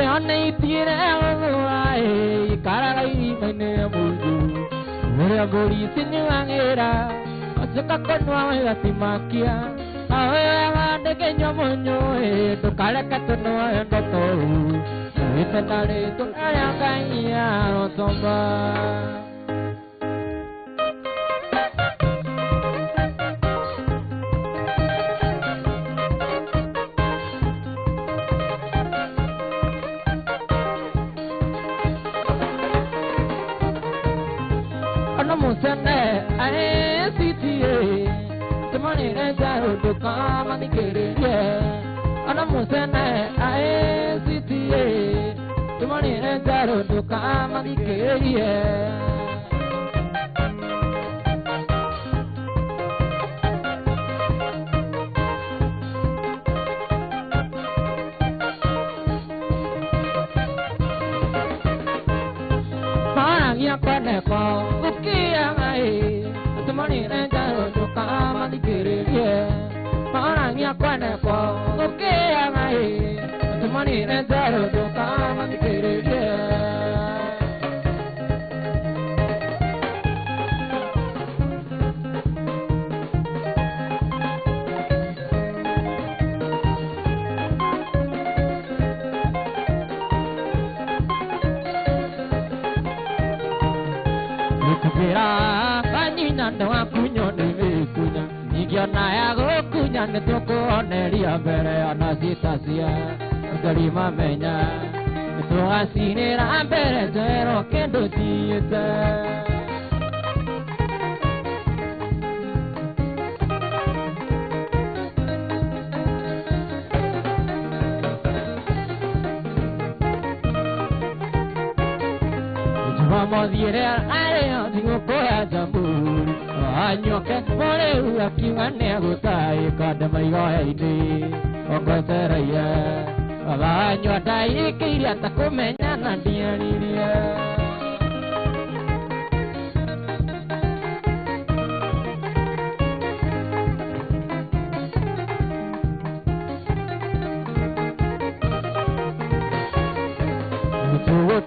honey, Peter, I carry my name. We're going to you and era. A Caconua, Timakia. I the Kenyamonio, to Calacatano and Doctor. It's a tale to Ayakaya or Tomba. I see the money and I to come and get it. Yeah, and I'm I see the money and I to come and get it. Yeah. The money and I to come and get it. Yeah, okay, the money and I to come and get it. Yeah. No akunyo ni kunya nigiona ya gokunya ni toko neria bere anasitasia ngalima menya to asinera bere zero kendo tieta vamos dire ale digo koya jambu anyo ke more uaki wane gutai kadamai gaidi ogoseraya anyo dai kiria takumenya na diariria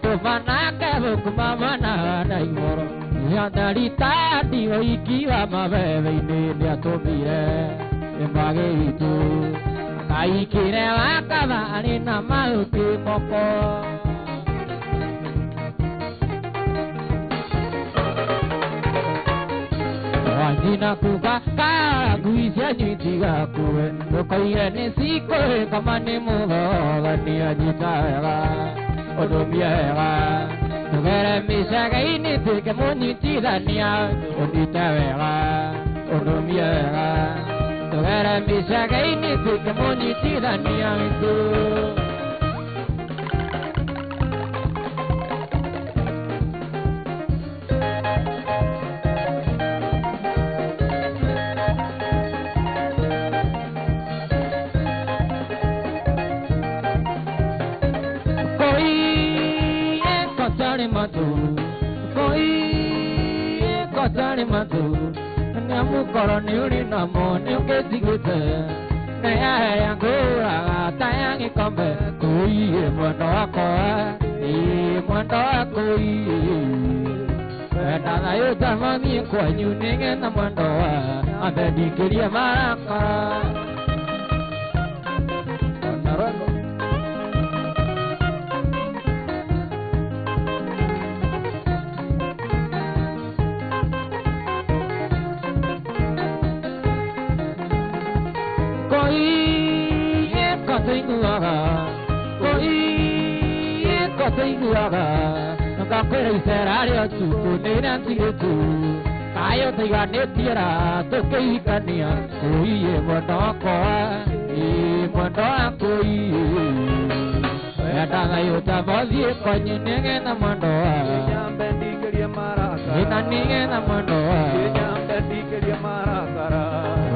to vanaka kumamana daimoro ya darita dio ikiwa mabebe ni ya tobire embage itu kai kire wakava ani na mauti moko wajina kuka ka guisia nyitiga kuwe koire ni siko kama ni mulo ni ajitara odomiera tugere mishaga ini tike moni tirania oditawera odomiera tugere mishaga ini tike moni tirania itu Kotani matu, namu koroni uri namo nyuke sigute, naya yang kura tayang ikombe, kui mondo ako nana yo tamani kwa nyuninge na mondo ande dikiria maraka. Kakere serario tu nena tiru kayo tiga netira to keikania kuiye monoko Edanga yuta bozi konyi nenge na mandoa Nyambe dikeria marakara Ina nenge na mandoa Nyambe dikeria marakara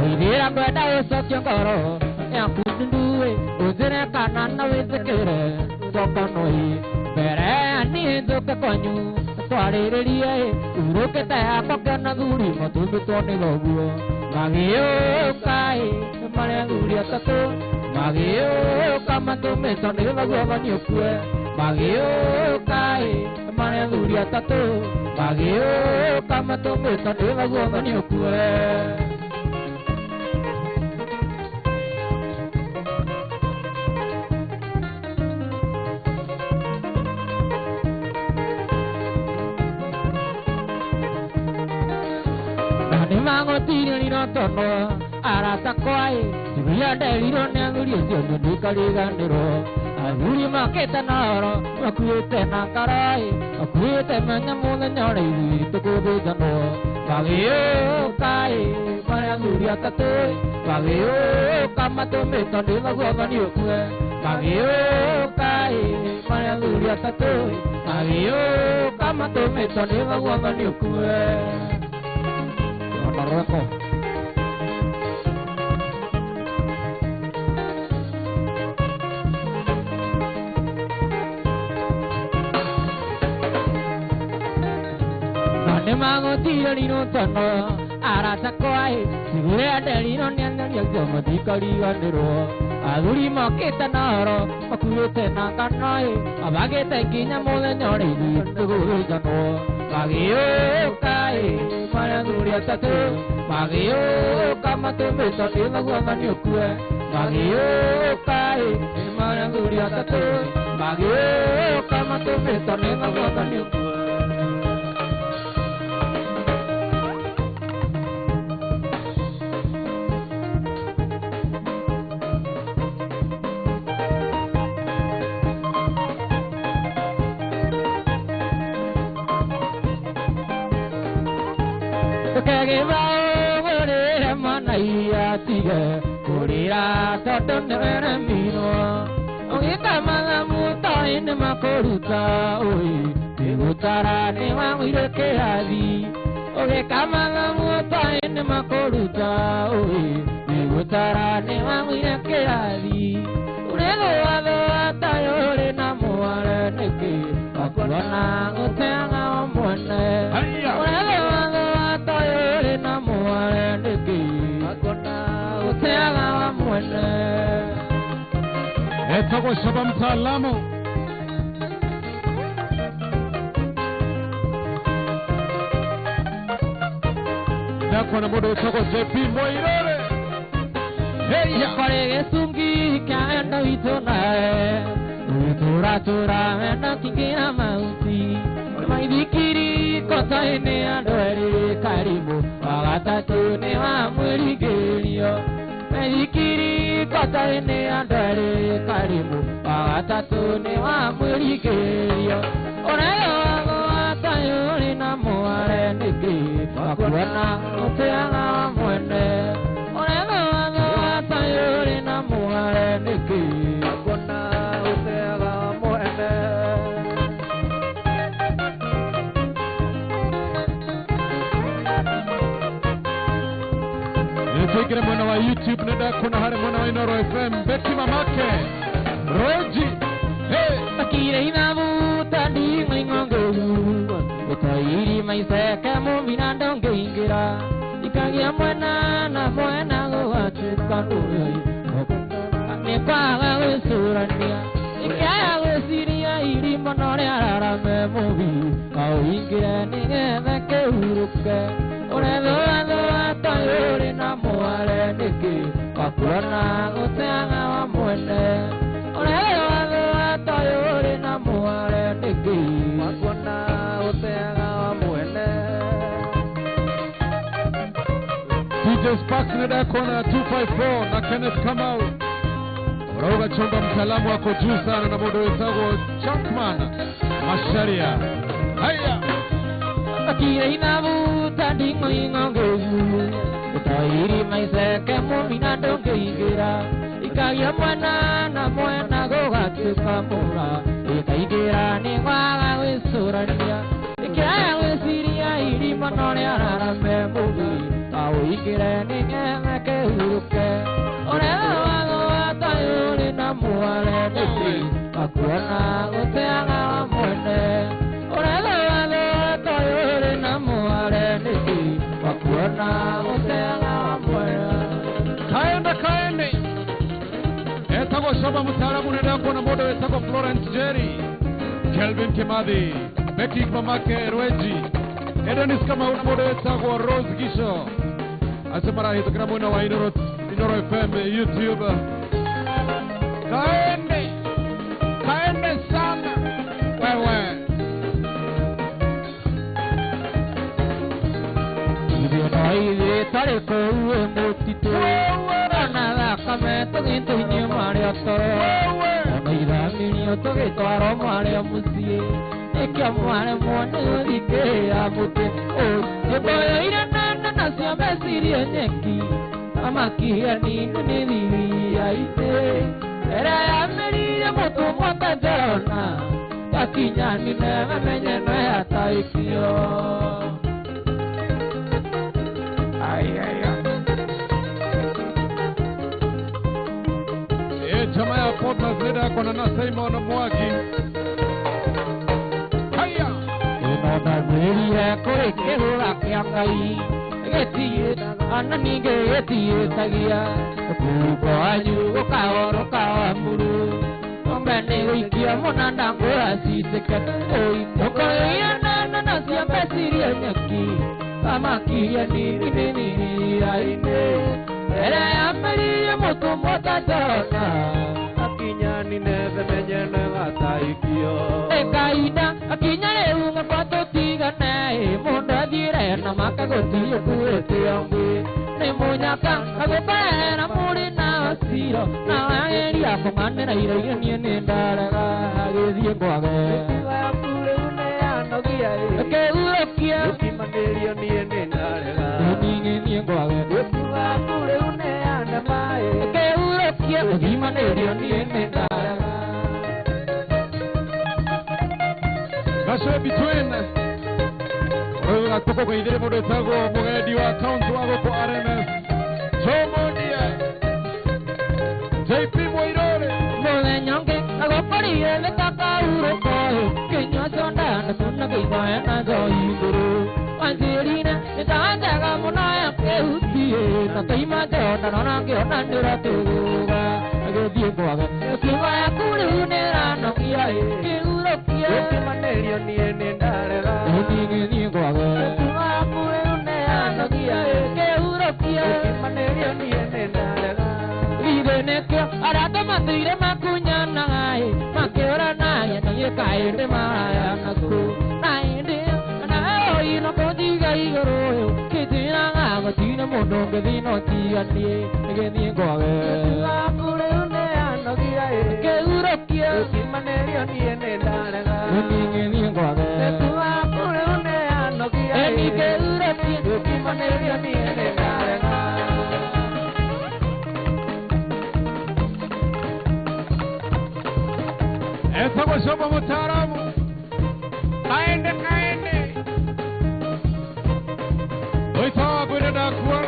Uidira kweda usokyo koro Nyaku nunduwe Uzire kanana wizikire Tokonoi Bere ani duke konyu Twariririe Uruke taya kokena guri Motumbi toni loguo Magiyo kai Maria Luria Tato, Magio, Kamato Mesa, never go on your queer, Magio, Kai, Maria Luria Tato, Magio, Kamato Mesa, never go on your queer. Mango tiri no tono arasa koi dia dari no nyanguri jono di kali gandero aguri maketa naro akuete nakarai akuete manyamu nyori to go de jano bagio kai mananguri atate bagio kamato me to de lagu bani okue bagio kai mananguri atate bagio kamato me to de lagu bani okue Maroko. Nane mango tiri no tono arasa koi sire adari no nyanda nyakjo di kali gandero aguri maketa naro akuete nakanai abage tekinya mole nyori di tugu jano bagio kai Mananguri Tato, Magio, Kamato Mesa, Ilaguan Yokue, Magio, Kai, Mananguri Tato, Magio, Kamato Mesa, Ilaguan Yokue. Kurira toton dere mino Oye kamala muta ine makoruta Oi Tegutara ne wangire ke adi Oye kamala muta ine makoruta Oi Tegutara ne wangire ke adi Urego ado atayore namuare neke Akuana uteanga omone Urego ado atayore namuare neke Etogo Shabam Salamu Nakwana modo etogo JP Moirore Hey ya parege sungi kaenda itonae Utura tura mena kingina mauti Maidikiri kota ene andoere karibu Wagatatu ne wa mweri gelio Maidikiri kota ene andoere karibu Wagatatu ne wa mweri gelio Oreo wango atayuri na muare niki Wakuana uteanga wa mwene Oreo wango atayuri na muare niki Wakuana uteanga wa mwene Tegre mwana wa YouTube neda kuna hare mwana wa Inoro FM Beti mamake Roji Hey Akire inamu tadi mlingongo Utairi maiseka mumina donge ingira Ikangia mwana na mwana gowache kanuri Nekwaga wesurania Ikaya wesiria iri monore ararame mubi Kau ingira ningeveke uruke Uredo atayuri na muare niki Wakurana uteanga wa mwene Uredo atayuri na muare niki Wakurana uteanga wa mwene DJ Sparks neda kona 254 na Kenneth Kamau Uroga chomba msalamu wako juu sana na modo wesago Chuckman Masharia Haya Akire inamu tadi mlingongo Utairi maiseke mumina donge ingira Ikaya mwana na mwana gogache kamura Ikaigira ni waga wesurania Ikaya wesiria iri monore ararame mubi Kau ikire ni ngeveke uruke Oreo wago atayuri na muare niki Wakuana uteanga wa mwene Oreo wago atayuri na muare niki Wakuana uteanga wa mwene Kaenda Shoba mtaalamu unaendelea kuona modo wetako Florence Jerry, Kelvin Kimathi, Becky Mamake Rweji, Edenis kama una modo wetako Rose Gisho. Asemara hito kina mwana wa Inoro FM YouTube. Kaende sana wewe. Ile tare ko motito na kame to ginto ni mare atoro oira minio to ge taro mare musie ekya mare mone dike amute o je boira na sia mesiri neki amaki ani ni ni aite era ameri moto mota jona takinya ni na menye na ataikio. Chama ya Pota Zeda kona na Simon Mwaki. Haya! Ino da zeriya kore kerura kyangai. Getiye anani getiye tagia. Kuko anyu okaoro kawamuru. Ombene wikia monanda ngora siseke. Oi tokoya na sia pesiri nyaki. Amaki ni aine. Era ameri moto mota jona akinyani neve menyene gataikio ekaida akinyane unga pato tiga nae monda dire na makagoti kuete ambi ne munyaka agopera muri na siro na eri akomane na ire ni ne ndaraga agethie kwage apure une anogia ke urokia kimanderio ni ne ndaraga ni kwage apure une anamae ke urokia kimanderio ni ne ndaraga Gasho between Oga toko ko idere modo tago mogedi wa account wago ko RMS Chomodia JP Moirore Mole nyonge ago pari ele taka uro ko kenyo sonda na tunna ke ba na go iduru anjirina ta jaga mona ya ke utie na taima de na na ke na ndura tuga ago die ko aga ke wa ya kuru ne ra no kia ke uro kia ke manerio ni ne ndara ni ko aga ke wa kuru ne ra no kia ke uro kia ke manerio ni ne ndara ide ke arata mandire makunya na ai makera na ya ni kai de ma ya na ku ai de na oi no podi gai goro ke tina ga tina mondo ke dino ti ani ke ni ko ave la kure ne ano kia ke uro kia ki manerio ni ne dana ga ni ko ave la kure ne ano kia ni ke uro kia ki manerio ni ne dana ga Esa kwa shoba mutaalamu kaende Oita bure da kwa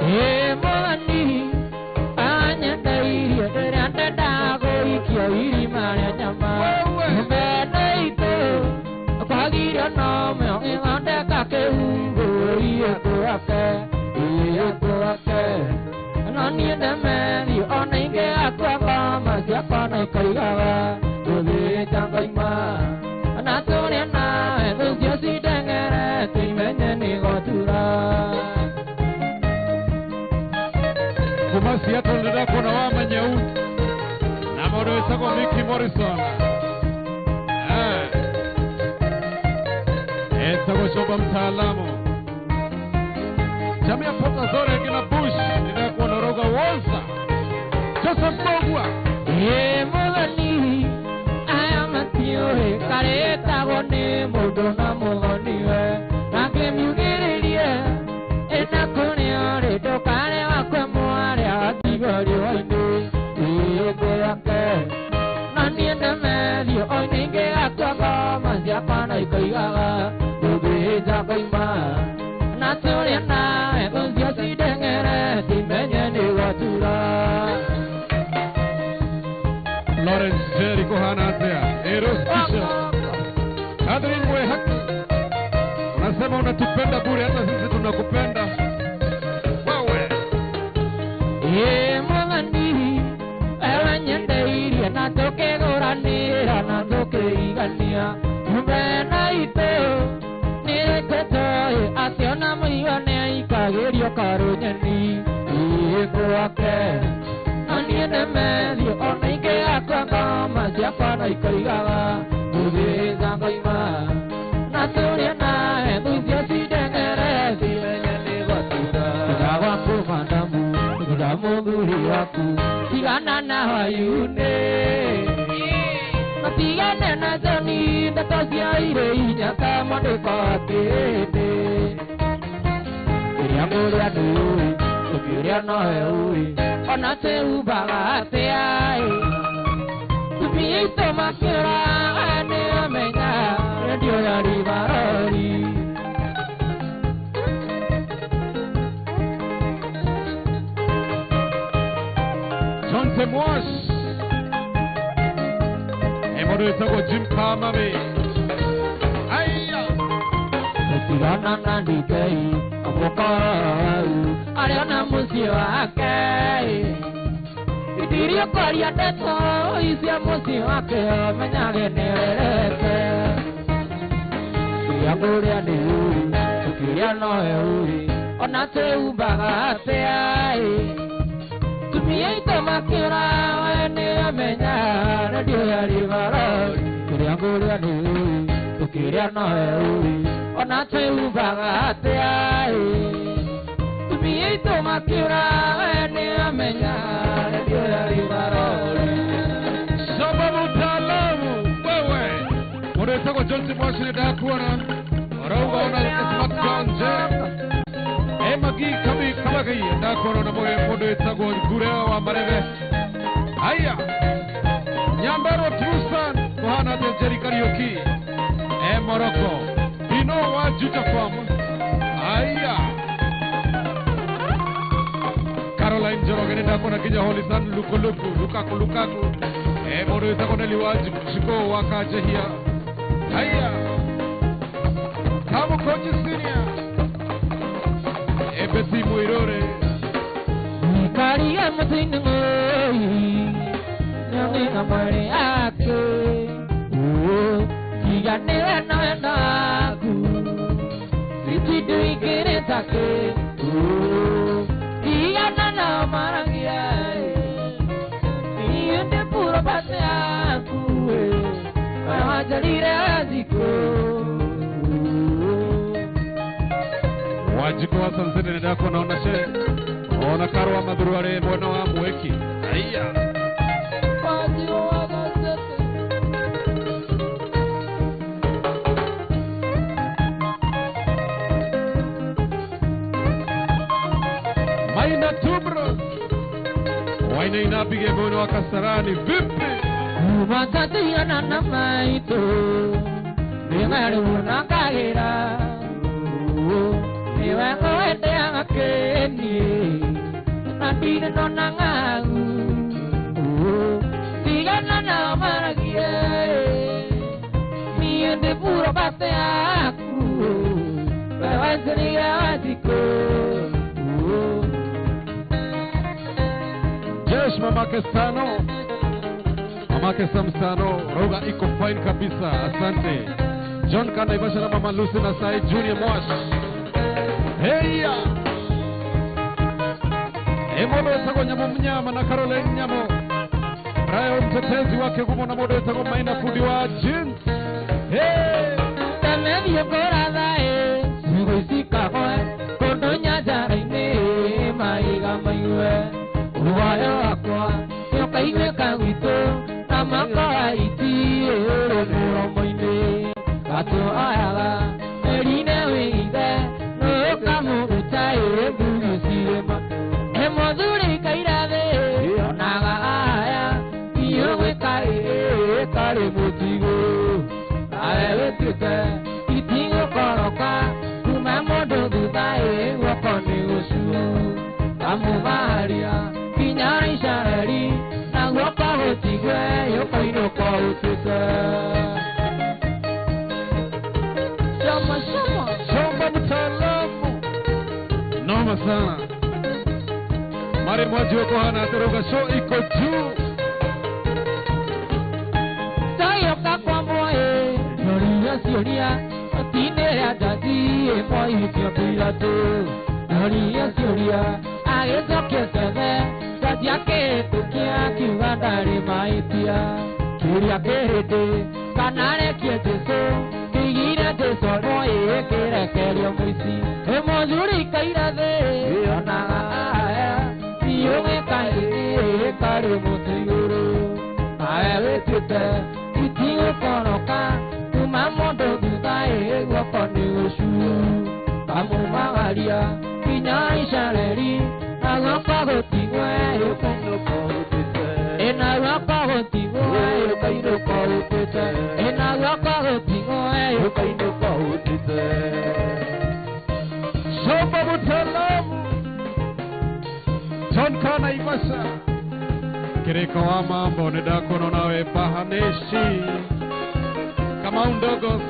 mani anya dai anda da go ikio iri mare nyama me naito kwagiro no me ngande ka ke ungo iye ko ake nani de me ri oninge akwa ma sia pa na kai ga ode tangai ma na tore na do si dengere ti menye ni go tura Kumasi yato lida kuna wama nyeu na modo isako Mickey Morrison Esako shoba mtaalamu Jamia Pota Zore kina Bush nida kuna roga Wolsa Joseph Bogwa Mogani ayamatio kareta gone modo na mogani na ke mugiririe ena kone to kare wakwe moare atigori oinde ego yake nani enda medio oinge akwa manja pana ikaiga dobe jakaima na tore na ego si dengere timenye ni watura Lawrence Jerry Kohana Atea Eros Kisha Catherine Wehak unasema unatupenda bure hata sisi tunakupenda wewe Mogani ewa nyende iri na Tuganira na tukigania Mumena ito Niriketoe Ationa mwione ikagirio karunyeni Iko wake Aniene methi Ona ike akwa ngoma Siakwana ikaigaga Uziza ngaima Naturia nae Nuzio sidengere Simenyeni watuda Gawa kumandamu Kudamu nguri waku Sigana na hayune Natigane na jani Natasia ire inyaka Mandeka tete Kiria muria nui Kiria noe ui Ona te ubaga te ai Tumi ito makira Ane amenya Radio ya ribarori John Temosh Emodo itago Jim Kamame Aya Tigana na dikei Amokarau Ariana musio ake Itirio koria deto Isia musio ake Menyage nereke Kiamuria ni ui Tukiria noe ui Ona te ubaga te ai Tumia ito makira Ene amenya Radio ya rivarau Kiamuria ni ui Tukiria noe ui Ona te ubaga te ai Tumia ito makira Ene amenya Radio ya rivarau Sababu talamu wewe Mode itago John Temosh ni dakuana Rauga ona Ismat Ganje Magi kami kamagi dakuana na mode itago Gureo wa Mareve Aya Nyambaro Trusan Kohana de Jerry Karaoke Morocco Bino wa Jutafam Aya Caroline Jorogene dakuana kija Holisan Lukaku Mode itago neliwaji Shiko wakajehia Aya Kamu Kochi Senior Ebesi Muirore Nikaria matini ngoi Nyami ngamari ake Kigane ena enaku Sitidu ikere take Kigana na marangia Niyende puro base aku Wajarire aziko Wajiko wa Sansene ni dako na onashe Ona karwa maduruare mwana wa mweki Aya Wajiko wa Sansene Maina Tubro Waina inapige mwana wa Kasarani Vipi Umatati ya nana maito Ningari unakagira Niwengo ete ya ngakeni Nandine no nangagu Tigana na maragie Niende puro bate aku Bewansani ya watiko Jesh mamake Sano Mamake Samsano Roga iko fine kabisa Asante John Kanaibasha na Mama Lucy na Sai Junior Mwash Heya Emodo etago Nyamo Mnyama na Caroline Nyamo Rayo mtetezi wake gumo na modo etago Maina Fundi wa Jeans Hey Tamevi yokora dae Sigo isika koe Kondo nyajara ine Maiga maiwe Uwayo akwa Yoka ine kawito Namaka iti Ero muro moine Kato ayaga Erine wingide No kamu utae Bugu sirema Emoduri kairade Onaga aya Iyowe kare Kare motigo Awe tute Itingo koroka Kumamodo dudae Wakone usu Kamu maharia Kinyara isharari Nangwaka hotigwe Yoko inoko utute Shamba mtaalamu Noma sana Mare mwaji wako hana Teroga show iko juu Syria, Tine Dadi, Moi Pilato, Maria Syria, I is a kiss, that Yake, Tukia, Kivadari, Maitia, Kiria Kerete, Canare Kieteso, Kira de Soroy, Kira Kerio Misi, Emozuri Kaira de Ana, Yome Kai, Karimutu, I have it with you Konoka, to Mamoto Dai, walk on your shoe, Amumagaria, Pina Shaleri, I walk out the way you can look out, and I walk out the way you can look out, and I walk out the way you can look out. Sobabu Talamu Tonka Naivasa Kiriko wa mambo ni dako nawe pahaneshi kama undogo